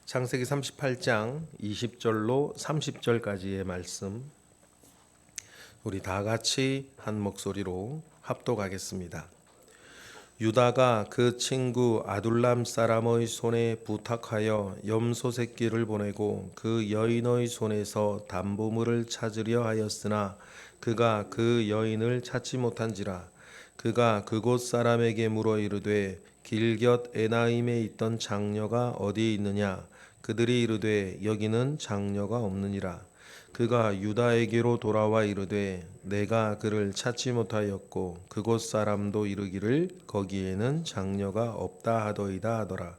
창세기 38장 20절로 30절까지의 말씀 우리 다 같이 한 목소리로 합독하겠습니다. 유다가 그 친구 아둘람 사람의 손에 부탁하여 염소 새끼를 보내고 그 여인의 손에서 담보물을 찾으려 하였으나 그가 그 여인을 찾지 못한지라. 그가 그곳 사람에게 물어 이르되 길곁 에나임에 있던 장녀가 어디에 있느냐. 그들이 이르되 여기는 장녀가 없느니라. 그가 유다에게로 돌아와 이르되 내가 그를 찾지 못하였고 그곳 사람도 이르기를 거기에는 장녀가 없다 하더이다 하더라.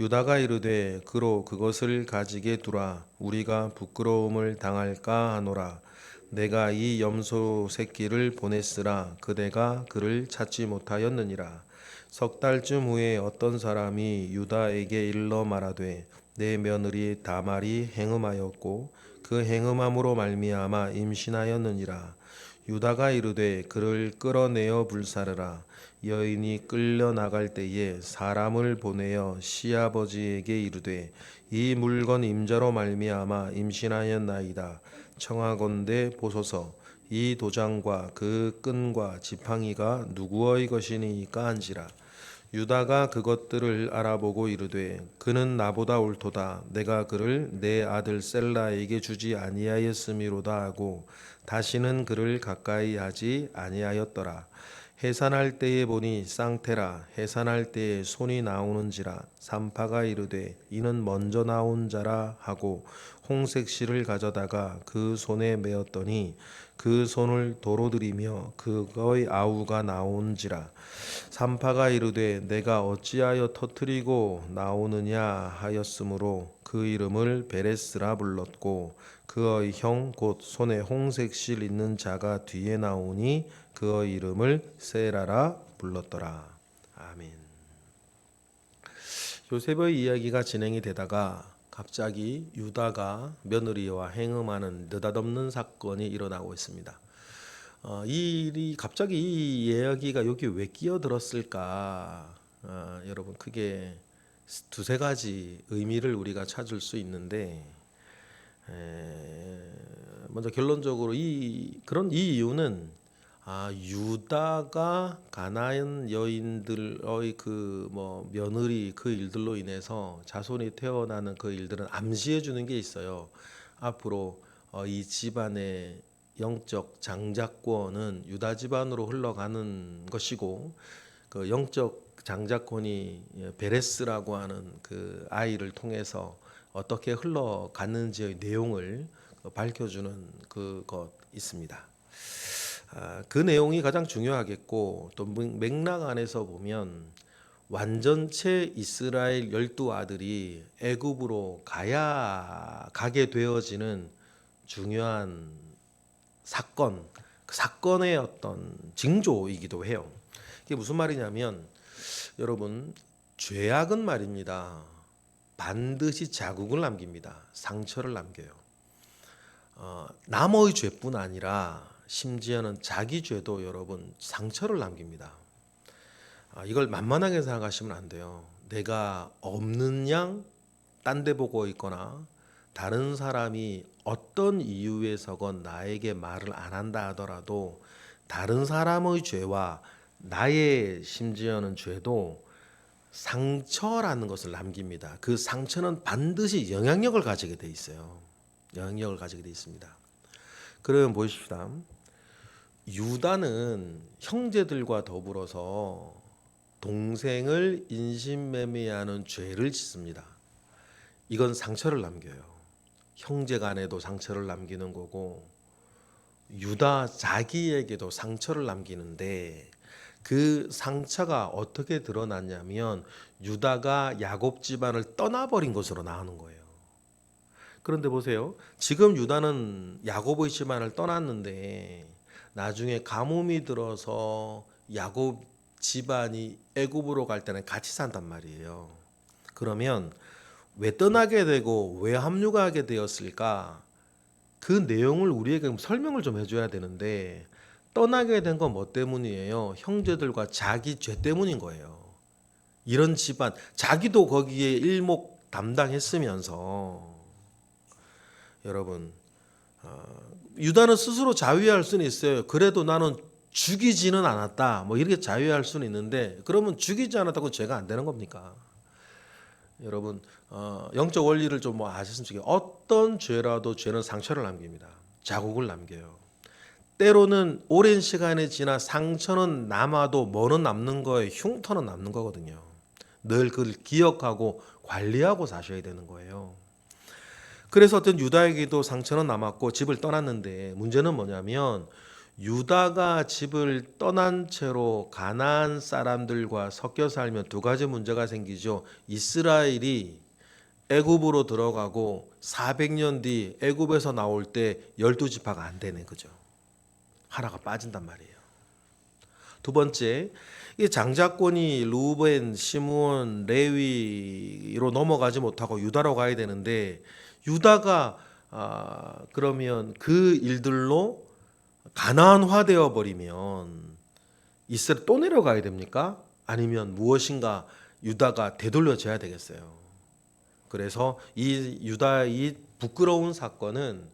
유다가 이르되 그로 그것을 가지게 두라. 우리가 부끄러움을 당할까 하노라. 내가 이 염소 새끼를 보냈으나 그대가 그를 찾지 못하였느니라. 석 달쯤 후에 어떤 사람이 유다에게 일러 말하되 내 며느리 다말이 행음하였고 그 행음함으로 말미암아 임신하였느니라. 유다가 이르되 그를 끌어내어 불사르라. 여인이 끌려 나갈 때에 사람을 보내어 시아버지에게 이르되 이 물건 임자로 말미암아 임신하였나이다. 청하건대 보소서. 이 도장과 그 끈과 지팡이가 누구의 것이니까 한지라. 유다가 그것들을 알아보고 이르되 그는 나보다 옳도다. 내가 그를 내 아들 셀라에게 주지 아니하였음이로다 하고 다시는 그를 가까이 하지 아니하였더라. 해산할 때에 보니 쌍태라. 해산할 때에 손이 나오는지라. 산파가 이르되 이는 먼저 나온 자라 하고 홍색 실을 가져다가 그 손에 메었더니 그 손을 도로 들이며 그거의 아우가 나온지라. 산파가 이르되 내가 어찌하여 터뜨리고 나오느냐 하였으므로 그 이름을 베레스라 불렀고 그의 형 곧 손에 홍색 실 있는 자가 뒤에 나오니 그의 이름을 세라라 불렀더라. 아멘. 요셉의 이야기가 진행이 되다가 갑자기 유다가 며느리와 행음하는 느닷없는 사건이 일어나고 있습니다. 이 일이 갑자기 이 이야기가 여기 왜 끼어들었을까? 여러분 크게 두세 가지 의미를 우리가 찾을 수 있는데 먼저 결론적으로 그런 이유는 유다가 가나안 여인들의 그 며느리 그 일들로 인해서 자손이 태어나는 그 일들은 암시해 주는 게 있어요. 앞으로 이 집안의 영적 장자권은 유다 집안으로 흘러가는 것이고 그 영적 장자권이 베레스라고 하는 그 아이를 통해서 어떻게 흘러가는지의 내용을 밝혀주는 그것 있습니다. 그 내용이 가장 중요하겠고 또 맥락 안에서 보면 완전체 이스라엘 12아들이 애굽으로 가게 되어지는 중요한 사건, 그 사건의 어떤 징조이기도 해요. 이게 무슨 말이냐면 여러분 죄악은 말입니다. 반드시 자국을 남깁니다. 상처를 남겨요. 남의 죄뿐 아니라 심지어는 자기 죄도 여러분 상처를 남깁니다. 이걸 만만하게 생각하시면 안 돼요. 내가 없는 양 딴 데 보고 있거나 다른 사람이 어떤 이유에서건 나에게 말을 안 한다 하더라도 다른 사람의 죄와 나의 심지어는 죄도 상처라는 것을 남깁니다. 그 상처는 반드시 영향력을 가지게 돼 있어요. 영향력을 가지게 돼 있습니다. 그러면 보십시다. 유다는 형제들과 더불어서 동생을 인신매매하는 죄를 짓습니다. 이건 상처를 남겨요. 형제 간에도 상처를 남기는 거고 유다 자기에게도 상처를 남기는데 그 상처가 어떻게 드러났냐면 유다가 야곱 집안을 떠나버린 것으로 나오는 거예요. 그런데 보세요. 지금 유다는 야곱의 집안을 떠났는데 나중에 가뭄이 들어서 야곱 집안이 애굽으로 갈 때는 같이 산단 말이에요. 그러면 왜 떠나게 되고 왜 합류하게 되었을까? 그 내용을 우리에게 설명을 좀 해줘야 되는데 떠나게 된 건 뭐 때문이에요? 형제들과 자기 죄 때문인 거예요. 이런 집안, 자기도 거기에 담당했으면서 여러분 유다는 스스로 자위할 수는 있어요. 그래도 나는 죽이지는 않았다. 뭐 이렇게 자위할 수는 있는데 그러면 죽이지 않았다고 죄가 안 되는 겁니까? 여러분 영적 원리를 좀 뭐 아셨으면 좋겠어요. 어떤 죄라도 죄는 상처를 남깁니다. 자국을 남겨요. 때로는 오랜 시간이 지나 상처는 남아도 뭐는 남는 거예요? 흉터는 남는 거거든요. 늘 그걸 기억하고 관리하고 사셔야 되는 거예요. 그래서 어떤 유다에게도 상처는 남았고 집을 떠났는데 문제는 뭐냐면 유다가 집을 떠난 채로 가나안 사람들과 섞여 살면 두 가지 문제가 생기죠. 이스라엘이 애굽으로 들어가고 400년 뒤 애굽에서 나올 때 12지파가 안 되는 거죠. 하나가 빠진단 말이에요. 두 번째, 이 장자권이 루벤, 시므온, 레위로 넘어가지 못하고 유다로 가야 되는데 유다가 그러면 그 일들로 가나안화 되어 버리면 이스라엘 또 내려가야 됩니까? 아니면 무엇인가 유다가 되돌려져야 되겠어요. 그래서 이 유다의 부끄러운 사건은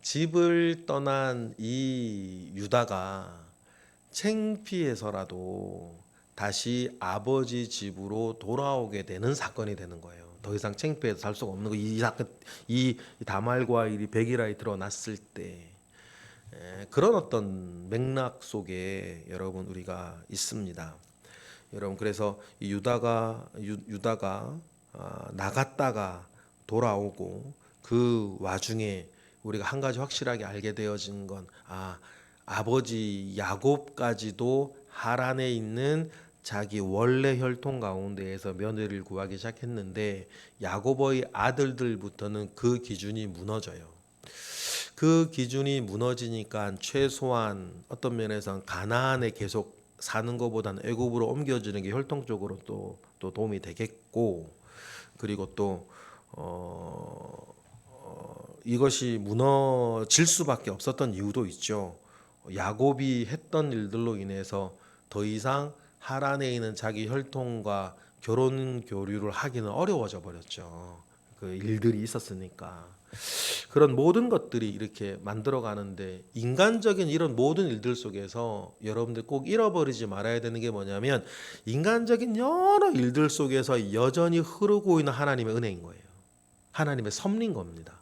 집을 떠난 이 유다가 창피해서라도 다시 아버지 집으로 돌아오게 되는 사건이 되는 거예요. 더 이상 창피해서 살 수가 없는 거. 이 사건, 이 다말과 이 베기라이 드러났을 때 그런 어떤 맥락 속에 여러분 우리가 있습니다. 여러분 그래서 이 유다가 나갔다가 돌아오고 그 와중에 우리가 한 가지 확실하게 알게 되어진 건 아버지 야곱까지도 하란에 있는 자기 원래 혈통 가운데에서 며느리를 구하기 시작했는데 야곱의 아들들부터는 그 기준이 무너져요. 그 기준이 무너지니까 최소한 어떤 면에서는 가나안에 계속 사는 것보다는 애굽으로 옮겨지는 게 혈통적으로 또 도움이 되겠고 그리고 또 이것이 무너질 수밖에 없었던 이유도 있죠. 야곱이 했던 일들로 인해서 더 이상 하란에 있는 자기 혈통과 결혼 교류를 하기는 어려워져 버렸죠. 그 일들이 있었으니까. 그런 모든 것들이 이렇게 만들어 가는데 인간적인 이런 모든 일들 속에서 여러분들 꼭 잃어버리지 말아야 되는 게 뭐냐면 인간적인 여러 일들 속에서 여전히 흐르고 있는 하나님의 은혜인 거예요. 하나님의 섭리인 겁니다.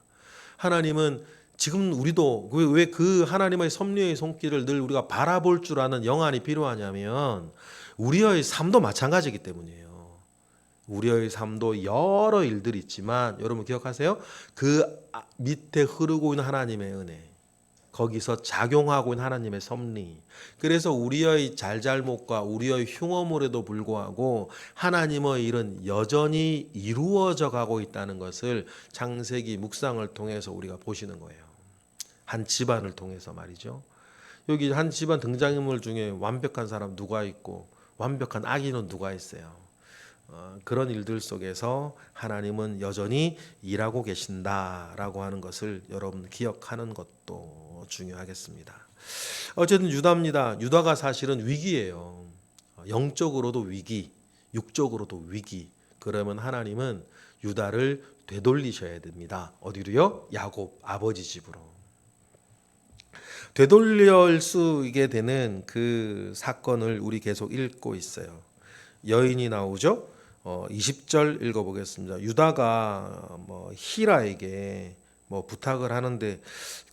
하나님은 지금 우리도 왜 그 하나님의 섭리의 손길을 늘 우리가 바라볼 줄 아는 영안이 필요하냐면 우리의 삶도 마찬가지이기 때문이에요. 우리의 삶도 여러 일들이 있지만 여러분 기억하세요? 그 밑에 흐르고 있는 하나님의 은혜, 거기서 작용하고 있는 하나님의 섭리. 그래서 우리의 잘잘못과 우리의 흉어물에도 불구하고 하나님의 일은 여전히 이루어져 가고 있다는 것을 창세기 묵상을 통해서 우리가 보시는 거예요. 한 집안을 통해서 말이죠. 여기 한 집안 등장인물 중에 완벽한 사람 누가 있고 완벽한 아기는 누가 있어요. 그런 일들 속에서 하나님은 여전히 일하고 계신다라고 하는 것을 여러분 기억하는 것도 중요하겠습니다. 어쨌든 유다입니다. 유다가 사실은 위기예요. 영적으로도 위기, 육적으로도 위기. 그러면 하나님은 유다를 되돌리셔야 됩니다. 어디로요? 야곱 아버지 집으로. 되돌릴 수 있게 되는 그 사건을 우리 계속 읽고 있어요. 여인이 나오죠. 20절 읽어보겠습니다. 유다가 히라에게 부탁을 하는데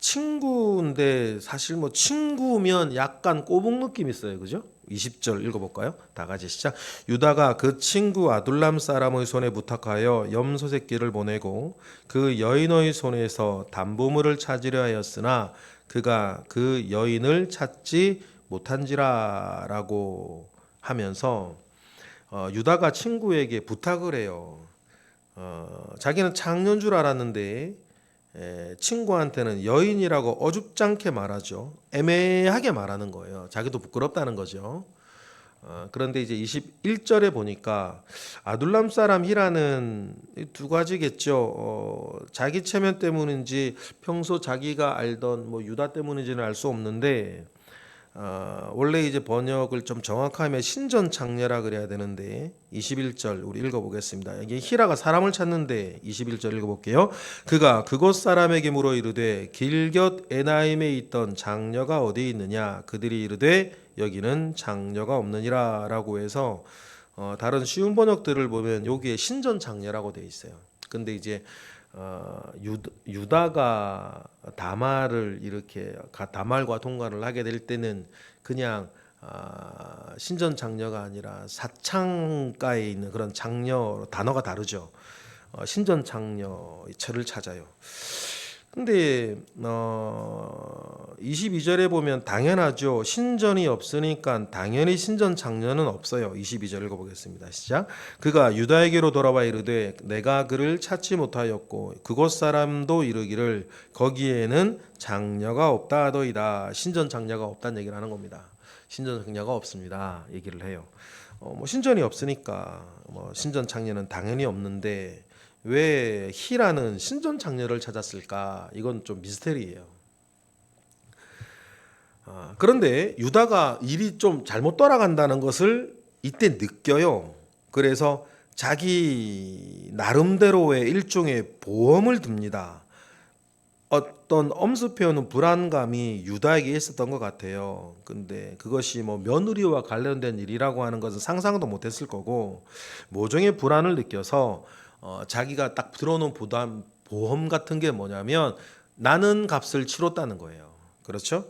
친구인데 사실 친구면 약간 꼬북 느낌 있어요, 그죠? 20절 읽어볼까요? 다 같이 시작. 유다가 그 친구 아둘람 사람의 손에 부탁하여 염소 새끼를 보내고 그 여인의 손에서 담보물을 찾으려 하였으나 그가 그 여인을 찾지 못한지라라고 하면서 유다가 친구에게 부탁을 해요. 자기는 창녀인 줄 알았는데 친구한테는 여인이라고 어줍잖게 말하죠. 애매하게 말하는 거예요. 자기도 부끄럽다는 거죠. 그런데 이제 21절에 보니까 아둘람 사람 히라는 두 가지겠죠. 자기 체면 때문인지 평소 자기가 알던 유다 때문인지는 알 수 없는데 원래 이제 번역을 좀 정확하면 신전창녀라 그래야 되는데 21절 우리 읽어보겠습니다. 여기 히라가 사람을 찾는데 21절 읽어볼게요. 그가 그곳 사람에게 물어 이르되 길곁 에나임에 있던 장녀가 어디 있느냐? 그들이 이르되 여기는 장녀가 없느니라 라고 해서 다른 쉬운 번역들을 보면 여기에 신전창녀라고 돼 있어요. 근데 이제 유다가 다말을 이렇게 다말과 통관을 하게 될 때는 그냥 신전 장녀가 아니라 사창가에 있는 그런 장녀 단어가 다르죠. 신전 장녀의 철을 찾아요. 근데 22절에 보면 당연하죠. 신전이 없으니까 당연히 신전 장녀는 없어요. 22절 읽어보겠습니다. 시작. 그가 유다에게로 돌아와 이르되 내가 그를 찾지 못하였고 그곳 사람도 이르기를 거기에는 장녀가 없다 하더이다. 신전 장녀가 없다는 얘기를 하는 겁니다. 신전 장녀가 없습니다. 얘기를 해요. 신전이 없으니까 신전 장녀는 당연히 없는데 왜 히라는 신전 장녀를 찾았을까? 이건 좀 미스테리예요. 그런데 유다가 일이 좀 잘못 돌아간다는 것을 이때 느껴요. 그래서 자기 나름대로의 일종의 보험을 듭니다. 어떤 엄습해오는 불안감이 유다에게 있었던 것 같아요. 근데 그것이 며느리와 관련된 일이라고 하는 것은 상상도 못했을 거고 모종의 불안을 느껴서 자기가 딱 들어오는 보험 같은 게 뭐냐면 나는 값을 치렀다는 거예요. 그렇죠?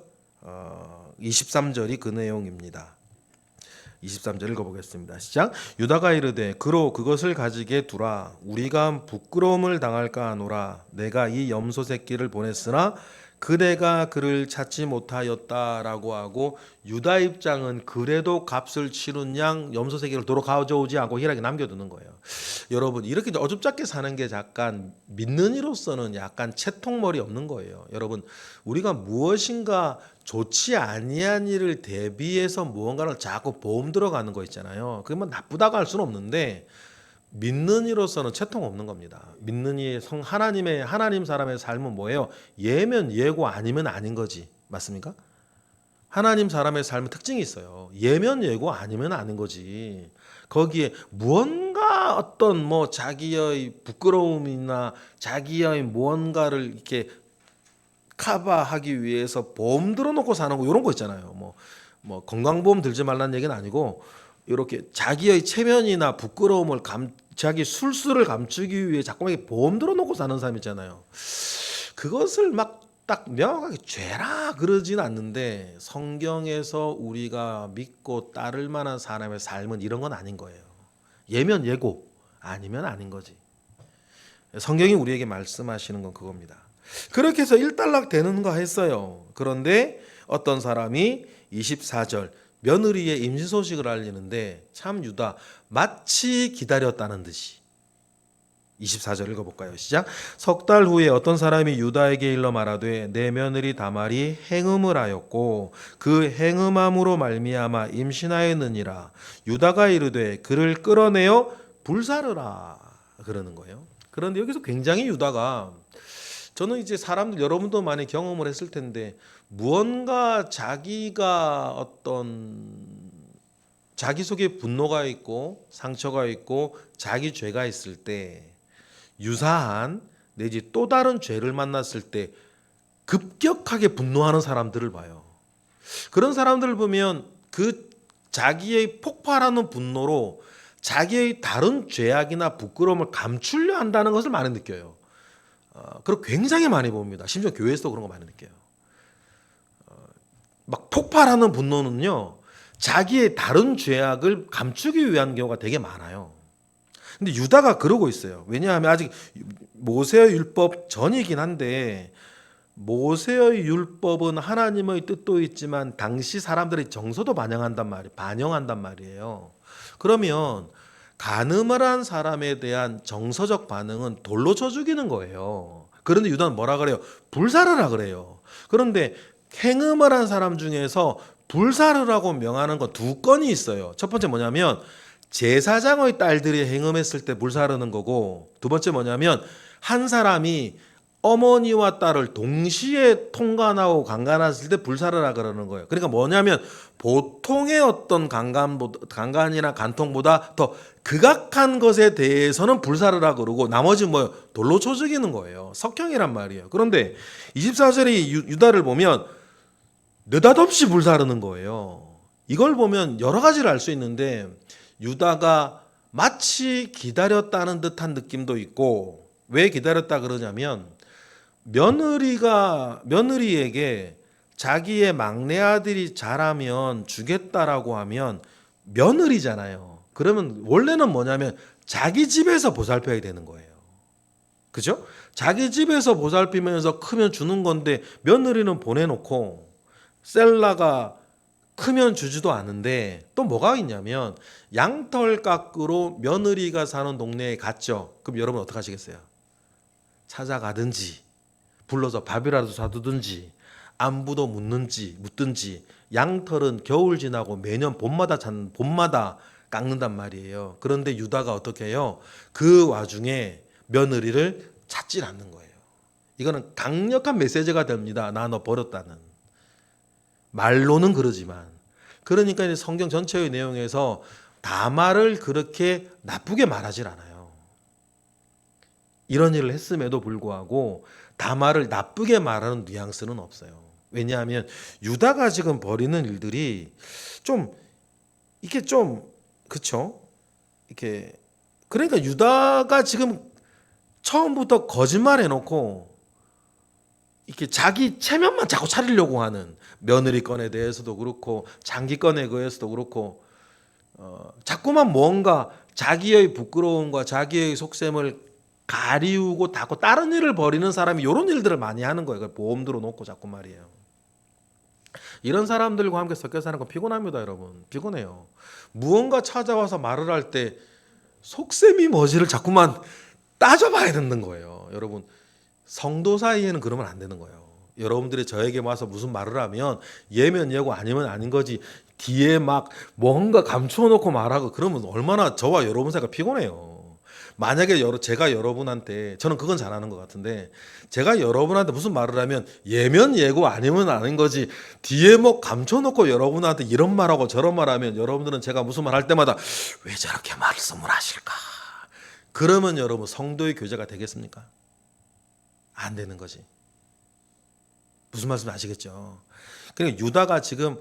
23절이 그 내용입니다. 23절 읽어보겠습니다. 시작. 유다가 이르되 그로 그것을 가지게 두라. 우리가 부끄러움을 당할까 하노라. 내가 이 염소 새끼를 보냈으나 그대가 그를 찾지 못하였다라고 하고 유다 입장은 그래도 값을 치른 양 염소 새끼를 도로 가져오지 않고 히라에게 남겨두는 거예요. 여러분 이렇게 어줍잖게 사는 게 약간 믿는 이로서는 약간 채통머리 없는 거예요. 여러분 우리가 무엇인가 좋지 아니한 일을 대비해서 무언가를 자꾸 보험 들어가는 거 있잖아요. 그게 나쁘다고 할 수는 없는데 믿는 이로서는 채통 없는 겁니다. 믿는 이 하나님 사람의 삶은 뭐예요? 예면 예고 아니면 아닌 거지. 맞습니까? 하나님 사람의 삶은 특징이 있어요. 예면 예고 아니면 아닌 거지. 거기에 무언가 어떤 자기의 부끄러움이나 자기의 무언가를 이렇게 커버하기 위해서 보험 들어놓고 사는 거 이런 거 있잖아요. 건강보험 들지 말라는 얘기는 아니고 이렇게 자기의 체면이나 부끄러움을 자기 술수를 감추기 위해 자꾸만 보험 들어놓고 사는 사람 있잖아요. 그것을 막 딱 명확하게 죄라 그러진 않는데 성경에서 우리가 믿고 따를 만한 사람의 삶은 이런 건 아닌 거예요. 예면 예고 아니면 아닌 거지. 성경이 우리에게 말씀하시는 건 그겁니다. 그렇게 해서 일단락 되는가 했어요. 그런데 어떤 사람이 24절 며느리의 임신 소식을 알리는데 참 유다 마치 기다렸다는 듯이 24절 읽어볼까요? 시작. 석 달 후에 어떤 사람이 유다에게 일러 말하되 내 며느리 다말이 행음을 하였고 그 행음함으로 말미암아 임신하였느니라. 유다가 이르되 그를 끌어내어 불사르라 그러는 거예요. 그런데 여기서 굉장히 유다가 저는 이제 사람들 여러분도 많이 경험을 했을 텐데 무언가 자기가 어떤 자기 속에 분노가 있고 상처가 있고 자기 죄가 있을 때 유사한 내지 또 다른 죄를 만났을 때 급격하게 분노하는 사람들을 봐요. 그런 사람들을 보면 그 자기의 폭발하는 분노로 자기의 다른 죄악이나 부끄러움을 감추려 한다는 것을 많이 느껴요. 그리고 굉장히 많이 봅니다. 심지어 교회에서도 그런 거 많이 느껴요. 막 폭발하는 분노는요, 자기의 다른 죄악을 감추기 위한 경우가 되게 많아요. 근데 유다가 그러고 있어요. 왜냐하면 아직 모세의 율법 전이긴 한데 모세의 율법은 하나님의 뜻도 있지만 당시 사람들의 정서도 반영한단 말이에요. 그러면 가늠을 한 사람에 대한 정서적 반응은 돌로 쳐 죽이는 거예요. 그런데 유다는 뭐라 그래요? 불사르라 그래요. 그런데 행음을 한 사람 중에서 불사르라고 명하는 건 두 건이 있어요. 첫 번째 뭐냐면 제사장의 딸들이 행음했을 때 불사르는 거고, 두 번째 뭐냐면 한 사람이 어머니와 딸을 동시에 통간하고 강간했을 때 불사르라 그러는 거예요. 그러니까 뭐냐면 보통의 어떤 강간이나 간통보다 더 극악한 것에 대해서는 불사르라 그러고 나머지 뭐 돌로 쳐 죽이는 거예요. 석형이란 말이에요. 그런데 24절의 유다를 보면 느닷없이 불사르는 거예요. 이걸 보면 여러 가지를 알 수 있는데 유다가 마치 기다렸다는 듯한 느낌도 있고, 왜 기다렸다 그러냐면 며느리에게 자기의 막내 아들이 자라면 주겠다라고 하면 며느리잖아요. 그러면 원래는 뭐냐면 자기 집에서 보살펴야 되는 거예요. 그죠? 자기 집에서 보살피면서 크면 주는 건데 며느리는 보내놓고 셀라가 크면 주지도 않은데 또 뭐가 있냐면 양털 깎으러 며느리가 사는 동네에 갔죠. 그럼 여러분 어떻게 하시겠어요? 찾아가든지 불러서 밥이라도 사두든지 안부도 묻든지 양털은 겨울 지나고 매년 봄마다 깎는단 말이에요. 그런데 유다가 어떻게 해요? 그 와중에 며느리를 찾질 않는 거예요. 이거는 강력한 메시지가 됩니다. 나 너 버렸다는. 말로는 그러지만. 그러니까 이제 성경 전체의 내용에서 다말을 그렇게 나쁘게 말하질 않아요. 이런 일을 했음에도 불구하고 다말을 나쁘게 말하는 뉘앙스는 없어요. 왜냐하면 유다가 지금 벌이는 일들이 이게 그쵸? 이렇게 그러니까 유다가 지금 처음부터 거짓말 해놓고 이렇게 자기 체면만 자꾸 차리려고 하는, 며느리 건에 대해서도 그렇고 장기 건에 대해서도 그렇고 자꾸만 뭔가 자기의 부끄러움과 자기의 속셈을 가리우고 자꾸 다른 일을 벌이는 사람이 이런 일들을 많이 하는 거예요. 보험 들어놓고 자꾸 말이에요. 이런 사람들과 함께 섞여 사는 건 피곤합니다, 여러분. 피곤해요. 무언가 찾아와서 말을 할 때 속셈이 뭐지를 자꾸만 따져봐야 되는 거예요. 여러분, 성도 사이에는 그러면 안 되는 거예요. 여러분들이 저에게 와서 무슨 말을 하면 예면 예고 아니면 아닌 거지, 뒤에 막 뭔가 감춰놓고 말하고 그러면 얼마나 저와 여러분 사이가 피곤해요. 만약에 제가 여러분한테, 저는 그건 잘하는 것 같은데, 제가 여러분한테 무슨 말을 하면 예면 예고 아니면 아닌 거지, 뒤에 뭐 감춰놓고 여러분한테 이런 말하고 저런 말하면 여러분들은 제가 무슨 말 할 때마다 왜 저렇게 말씀을 하실까? 그러면 여러분 성도의 교제가 되겠습니까? 안 되는 거지. 무슨 말씀 아시겠죠? 그러니까 유다가 지금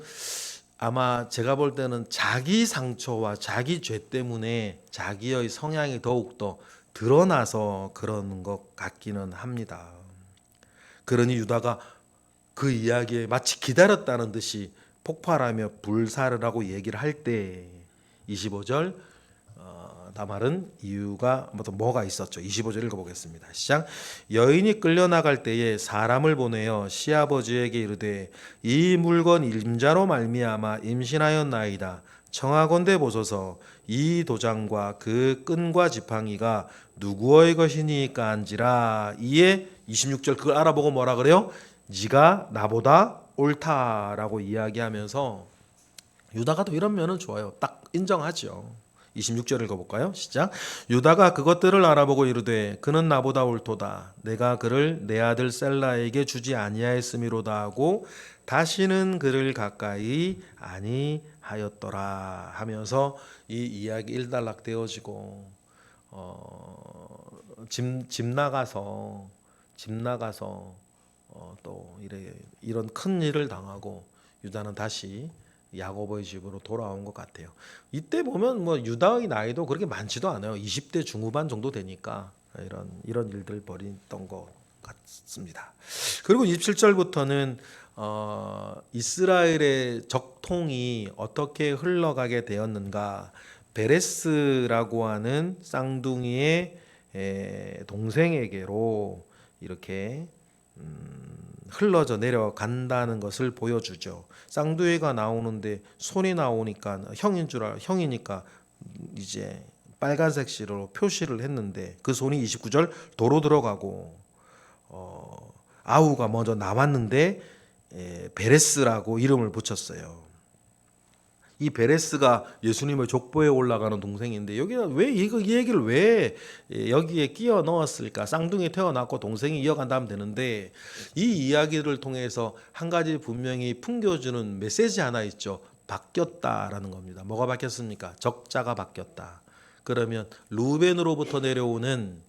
아마 제가 볼 때는 자기 상처와 자기 죄 때문에 자기의 성향이 더욱더 드러나서 그런 것 같기는 합니다. 그러니 유다가 그 이야기에 마치 기다렸다는 듯이 폭발하며 불사르라고 얘기를 할 때 25절 다말은 이유가 뭐가 있었죠. 25절 읽어보겠습니다. 시작. 여인이 끌려나갈 때에 사람을 보내어 시아버지에게 이르되 이 물건 임자로 말미암아 임신하였나이다. 청하건대 보소서 이 도장과 그 끈과 지팡이가 누구의 것이니까 한지라. 이에 26절 그걸 알아보고 뭐라 그래요? 네가 나보다 옳다라고 이야기하면서 유다가 또 이런 면은 좋아요. 딱 인정하죠. 26절 읽어볼까요? 시작. 유다가 그것들을 알아보고 이르되 그는 나보다 옳도다. 내가 그를 내 아들 셀라에게 주지 아니하였음이로다 하고 다시는 그를 가까이 아니하였더라 하면서 이 이야기 일단락 되어지고 집 나가서 또 이런 큰 일을 당하고 유다는 다시 야곱의 집으로 돌아온 것 같아요. 이때 보면 뭐 유다의 나이도 그렇게 많지도 않아요. 20대 중후반 정도 되니까 이런 일들 벌였던 것 같습니다. 그리고 27절부터는 이스라엘의 적통이 어떻게 흘러가게 되었는가, 베레스라고 하는 쌍둥이의 동생에게로 이렇게 흘러져 내려간다는 것을 보여주죠. 쌍둥이가 나오는데 손이 나오니까 형이니까 이제 빨간색 실로 표시를 했는데 그 손이 29절 도로 들어가고 아우가 먼저 나왔는데 베레스라고 이름을 붙였어요. 이 베레스가 예수님의 족보에 올라가는 동생인데 여기가 왜 이 얘기를 왜 여기에 끼워 넣었을까? 쌍둥이 태어났고 동생이 이어간다면 되는데 이 이야기를 통해서 한 가지 분명히 풍겨주는 메시지 하나 있죠. 바뀌었다라는 겁니다. 뭐가 바뀌었습니까? 적자가 바뀌었다. 그러면 루벤으로부터 내려오는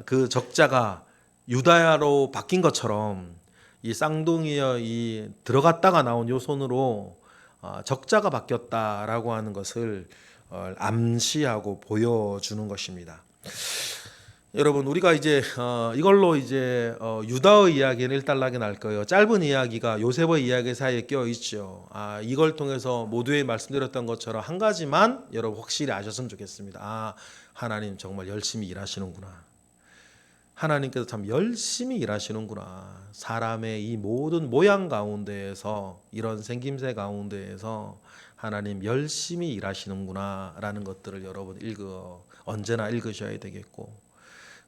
그 적자가 유다야로 바뀐 것처럼 이 쌍둥이여 이 들어갔다가 나온 요 손으로 적자가 바뀌었다라고 하는 것을 암시하고 보여주는 것입니다. 여러분 우리가 이제 이걸로 이제 유다의 이야기는 일단락이 날 거예요. 짧은 이야기가 요셉의 이야기 사이에 껴 있죠. 이걸 통해서 모두에 말씀드렸던 것처럼 한 가지만 여러분 확실히 아셨으면 좋겠습니다. 하나님 정말 열심히 일하시는구나. 하나님께서 참 열심히 일하시는구나. 사람의 이 모든 모양 가운데에서 이런 생김새 가운데에서 하나님 열심히 일하시는구나라는 것들을 여러분 언제나 읽으셔야 되겠고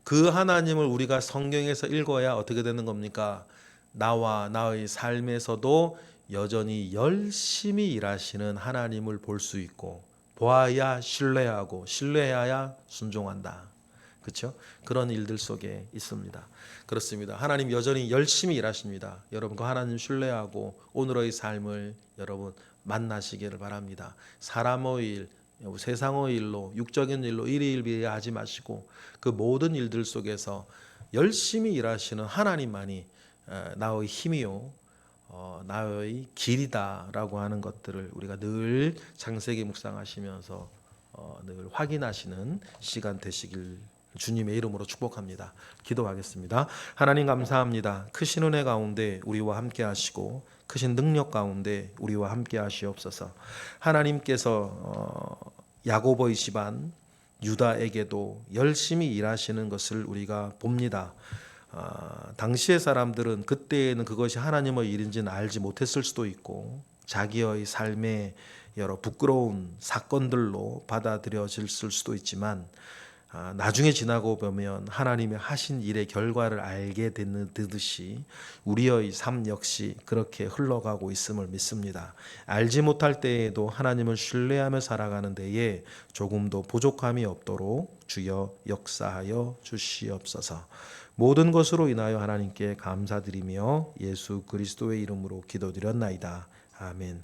그 하나님을 우리가 성경에서 읽어야 어떻게 되는 겁니까? 나와 나의 삶에서도 여전히 열심히 일하시는 하나님을 볼 수 있고 보아야 신뢰하고 신뢰해야 순종한다. 그렇죠? 그런 일들 속에 있습니다. 그렇습니다. 하나님 여전히 열심히 일하십니다. 여러분 그 하나님 신뢰하고 오늘의 삶을 여러분 만나시기를 바랍니다. 사람의 일, 세상의 일로 육적인 일로 일희일비하지 마시고 그 모든 일들 속에서 열심히 일하시는 하나님만이 나의 힘이요 나의 길이다라고 하는 것들을 우리가 늘 창세기 묵상하시면서 늘 확인하시는 시간 되시길 주님의 이름으로 축복합니다. 기도하겠습니다. 하나님 감사합니다. 크신 은혜 가운데 우리와 함께 하시고 크신 능력 가운데 우리와 함께 하시옵소서. 하나님께서 야고보의 집안 유다에게도 열심히 일하시는 것을 우리가 봅니다. 당시의 사람들은 그때에는 그것이 하나님의 일인지는 알지 못했을 수도 있고 자기의 삶의 여러 부끄러운 사건들로 받아들여질 수도 있지만 나중에 지나고 보면 하나님이 하신 일의 결과를 알게 되듯이 우리의 삶 역시 그렇게 흘러가고 있음을 믿습니다. 알지 못할 때에도 하나님을 신뢰하며 살아가는 데에 조금도 부족함이 없도록 주여 역사하여 주시옵소서. 모든 것으로 인하여 하나님께 감사드리며 예수 그리스도의 이름으로 기도드렸나이다. 아멘.